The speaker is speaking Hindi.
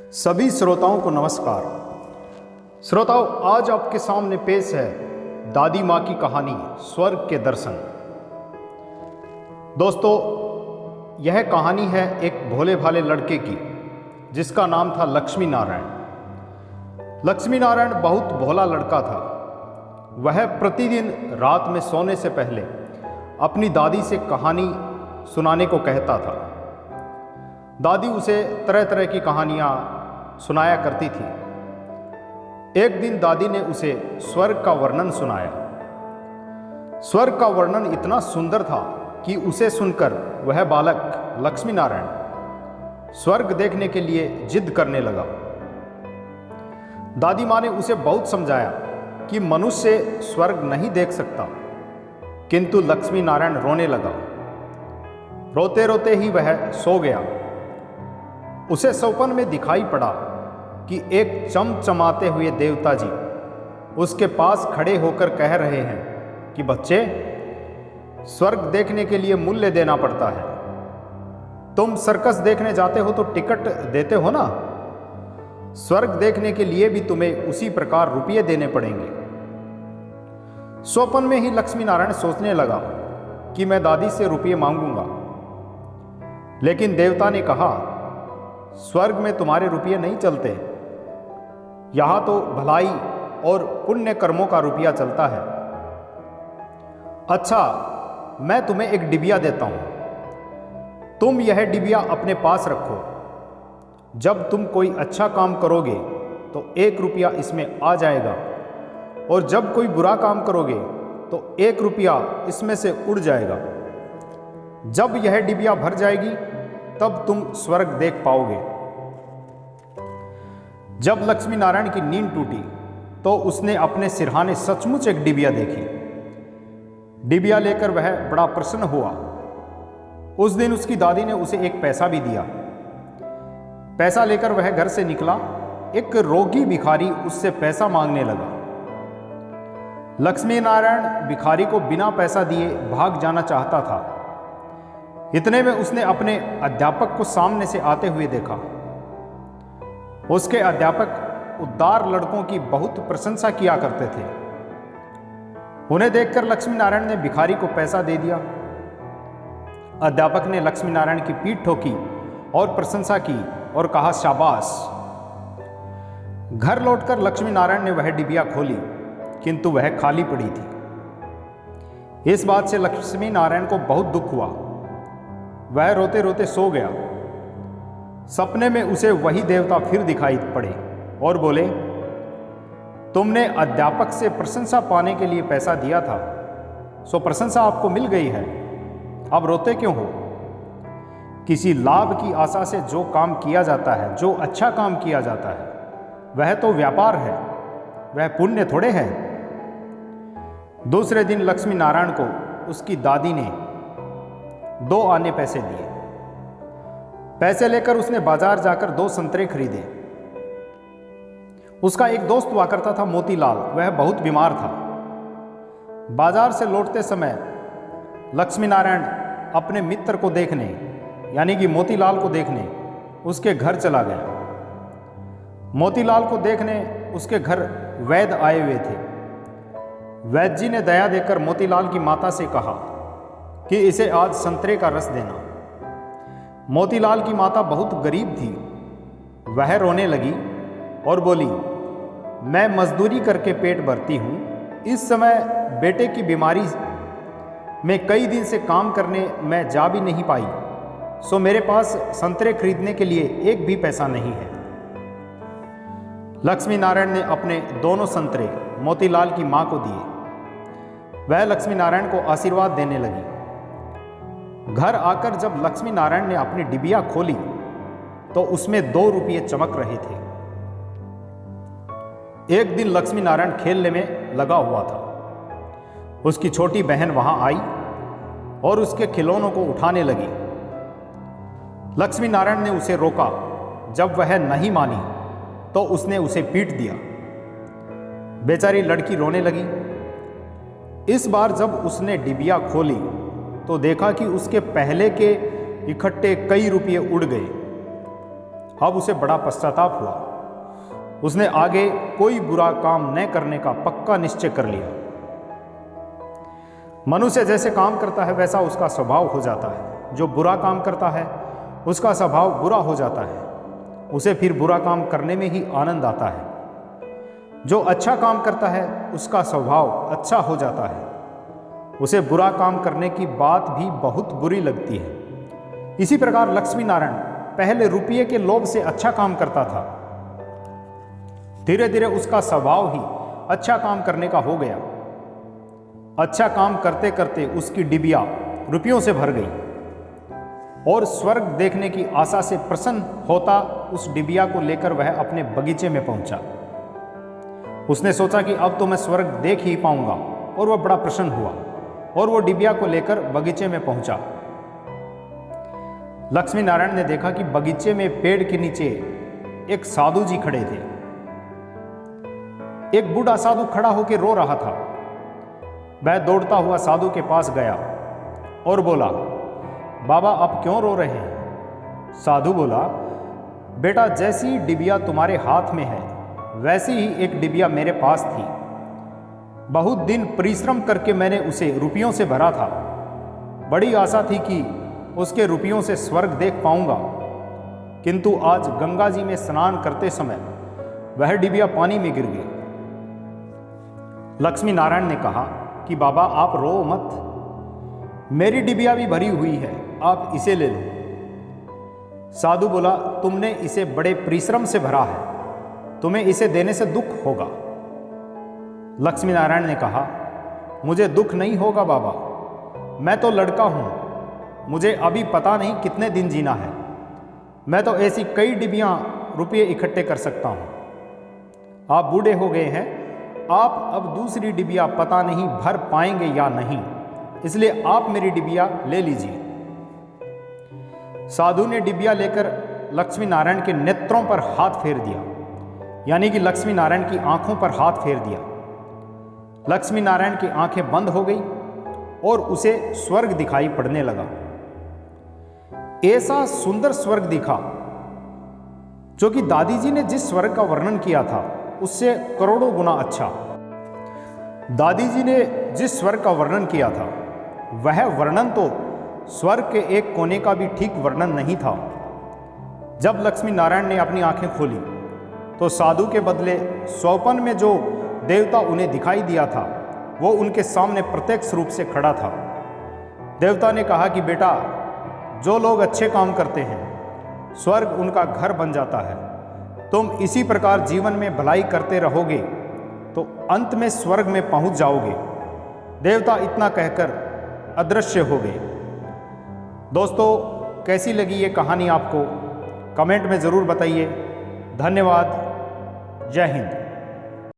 सभी श्रोताओं को नमस्कार। श्रोताओं, आज आपके सामने पेश है दादी माँ की कहानी स्वर्ग के दर्शन। दोस्तों, यह कहानी है एक भोले भाले लड़के की जिसका नाम था लक्ष्मी नारायण। लक्ष्मी नारायण बहुत भोला लड़का था। वह प्रतिदिन रात में सोने से पहले अपनी दादी से कहानी सुनाने को कहता था। दादी उसे तरह तरह की कहानियाँ सुनाया करती थी। एक दिन दादी ने उसे स्वर्ग का वर्णन सुनाया। स्वर्ग का वर्णन इतना सुंदर था कि उसे सुनकर वह बालक लक्ष्मी नारायण स्वर्ग देखने के लिए जिद करने लगा। दादी माँ ने उसे बहुत समझाया कि मनुष्य स्वर्ग नहीं देख सकता, किंतु लक्ष्मी नारायण रोने लगा। रोते रोते ही वह सो गया। उसे स्वप्न में दिखाई पड़ा कि एक चमचमाते हुए देवता जी उसके पास खड़े होकर कह रहे हैं कि बच्चे, स्वर्ग देखने के लिए मूल्य देना पड़ता है। तुम सर्कस देखने जाते हो तो टिकट देते हो ना, स्वर्ग देखने के लिए भी तुम्हें उसी प्रकार रुपये देने पड़ेंगे। स्वप्न में ही लक्ष्मी नारायण सोचने लगा कि मैं दादी से रुपये मांगूंगा, लेकिन देवता ने कहा, स्वर्ग में तुम्हारे रुपये नहीं चलते, यहाँ तो भलाई और पुण्य कर्मों का रुपया चलता है। अच्छा, मैं तुम्हें एक डिबिया देता हूँ, तुम यह डिबिया अपने पास रखो। जब तुम कोई अच्छा काम करोगे तो 1 रुपया इसमें आ जाएगा, और जब कोई बुरा काम करोगे तो 1 रुपया इसमें से उड़ जाएगा। जब यह डिबिया भर जाएगी तब तुम स्वर्ग देख पाओगे। जब लक्ष्मी नारायण की नींद टूटी तो उसने अपने सिरहाने सचमुच एक डिबिया देखी। डिबिया लेकर वह बड़ा प्रसन्न हुआ। उस दिन उसकी दादी ने उसे एक पैसा भी दिया। पैसा लेकर वह घर से निकला। एक रोगी भिखारी उससे पैसा मांगने लगा। लक्ष्मी नारायण भिखारी को बिना पैसा दिए भाग जाना चाहता था। इतने में उसने अपने अध्यापक को सामने से आते हुए देखा। उसके अध्यापक उदार लड़कों की बहुत प्रशंसा किया करते थे। उन्हें देखकर लक्ष्मी नारायण ने भिखारी को पैसा दे दिया। अध्यापक ने लक्ष्मी नारायण की पीठ ठोकी और प्रशंसा की और कहा, शाबाश। घर लौटकर लक्ष्मी नारायण ने वह डिबिया खोली, किंतु वह खाली पड़ी थी। इस बात से लक्ष्मी नारायण को बहुत दुख हुआ। वह रोते रोते सो गया। सपने में उसे वही देवता फिर दिखाई पड़े और बोले, तुमने अध्यापक से प्रशंसा पाने के लिए पैसा दिया था, सो प्रशंसा आपको मिल गई है, अब रोते क्यों हो? किसी लाभ की आशा से जो काम किया जाता है, जो अच्छा काम किया जाता है, वह तो व्यापार है, वह पुण्य थोड़े है। दूसरे दिन लक्ष्मी नारायण को उसकी दादी ने 2 आने पैसे दिए। पैसे लेकर उसने बाजार जाकर 2 संतरे खरीदे। उसका एक दोस्त हुआ करता था मोतीलाल, वह बहुत बीमार था। बाजार से लौटते समय लक्ष्मी नारायण अपने मित्र को देखने, यानी कि मोतीलाल को देखने उसके घर चला गया। मोतीलाल को देखने उसके घर वैद्य आए हुए थे। वैद्य जी ने दया देकर मोतीलाल की माता से कहा कि इसे आज संतरे का रस देना। मोतीलाल की माता बहुत गरीब थी। वह रोने लगी और बोली, मैं मजदूरी करके पेट भरती हूँ। इस समय बेटे की बीमारी में कई दिन से काम करने मैं जा भी नहीं पाई, सो मेरे पास संतरे खरीदने के लिए एक भी पैसा नहीं है। लक्ष्मी नारायण ने अपने दोनों संतरे मोतीलाल की माँ को दिए। वह लक्ष्मी नारायण को आशीर्वाद देने लगी। घर आकर जब लक्ष्मी नारायण ने अपनी डिबिया खोली तो उसमें 2 रुपये चमक रहे थे। एक दिन लक्ष्मी नारायण खेलने में लगा हुआ था। उसकी छोटी बहन वहां आई और उसके खिलौनों को उठाने लगी। लक्ष्मी नारायण ने उसे रोका। जब वह नहीं मानी तो उसने उसे पीट दिया। बेचारी लड़की रोने लगी। इस बार जब उसने डिबिया खोली तो देखा कि उसके पहले के इकट्ठे कई रुपये उड़ गए। अब उसे बड़ा पश्चाताप हुआ। उसने आगे कोई बुरा काम न करने का पक्का निश्चय कर लिया। मनुष्य जैसे काम करता है वैसा उसका स्वभाव हो जाता है। जो बुरा काम करता है उसका स्वभाव बुरा हो जाता है, उसे फिर बुरा काम करने में ही आनंद आता है। जो अच्छा काम करता है उसका स्वभाव अच्छा हो जाता है, उसे बुरा काम करने की बात भी बहुत बुरी लगती है। इसी प्रकार लक्ष्मी नारायण पहले रुपये के लोभ से अच्छा काम करता था। धीरे धीरे उसका स्वभाव ही अच्छा काम करने का हो गया। अच्छा काम करते करते उसकी डिबिया रुपयों से भर गई और स्वर्ग देखने की आशा से प्रसन्न होता उस डिबिया को लेकर वह अपने बगीचे में पहुंचा। उसने सोचा कि अब तो मैं स्वर्ग देख ही पाऊंगा, और वह बड़ा प्रसन्न हुआ और वो डिबिया को लेकर बगीचे में पहुंचा। लक्ष्मी नारायण ने देखा कि बगीचे में पेड़ के नीचे एक साधु जी खड़े थे। एक बूढ़ा साधु खड़ा होकर रो रहा था। वह दौड़ता हुआ साधु के पास गया और बोला, बाबा आप क्यों रो रहे हैं? साधु बोला, बेटा जैसी डिबिया तुम्हारे हाथ में है वैसी ही एक डिबिया मेरे पास थी। बहुत दिन परिश्रम करके मैंने उसे रुपयों से भरा था। बड़ी आशा थी कि उसके रुपयों से स्वर्ग देख पाऊंगा, किंतु आज गंगा जी में स्नान करते समय वह डिबिया पानी में गिर गई। लक्ष्मी नारायण ने कहा कि बाबा आप रो मत, मेरी डिबिया भी भरी हुई है, आप इसे ले लो। साधु बोला, तुमने इसे बड़े परिश्रम से भरा है, तुम्हें इसे देने से दुख होगा। लक्ष्मी नारायण ने कहा, मुझे दुख नहीं होगा बाबा, मैं तो लड़का हूं, मुझे अभी पता नहीं कितने दिन जीना है। मैं तो ऐसी कई डिबियां रुपये इकट्ठे कर सकता हूं। आप बूढ़े हो गए हैं, आप अब दूसरी डिबिया पता नहीं भर पाएंगे या नहीं, इसलिए आप मेरी डिबिया ले लीजिए। साधु ने डिबिया लेकर लक्ष्मी नारायण के नेत्रों पर हाथ फेर दिया, यानी कि लक्ष्मी नारायण की आंखों पर हाथ फेर दिया। लक्ष्मी नारायण की आंखें बंद हो गई और उसे स्वर्ग दिखाई पड़ने लगा। ऐसा सुंदर स्वर्ग दिखा जो कि दादी जी ने जिस स्वर्ग का वर्णन किया था उससे करोड़ों गुना अच्छा। दादी जी ने जिस स्वर्ग का वर्णन किया था वह वर्णन तो स्वर्ग के एक कोने का भी ठीक वर्णन नहीं था। जब लक्ष्मी नारायण ने अपनी आंखें खोली तो साधु के बदले स्वप्न में जो देवता उन्हें दिखाई दिया था वो उनके सामने प्रत्यक्ष रूप से खड़ा था। देवता ने कहा कि बेटा, जो लोग अच्छे काम करते हैं स्वर्ग उनका घर बन जाता है। तुम इसी प्रकार जीवन में भलाई करते रहोगे तो अंत में स्वर्ग में पहुंच जाओगे। देवता इतना कहकर अदृश्य हो गए। दोस्तों, कैसी लगी ये कहानी आपको? कमेंट में ज़रूर बताइए। धन्यवाद। जय हिंद।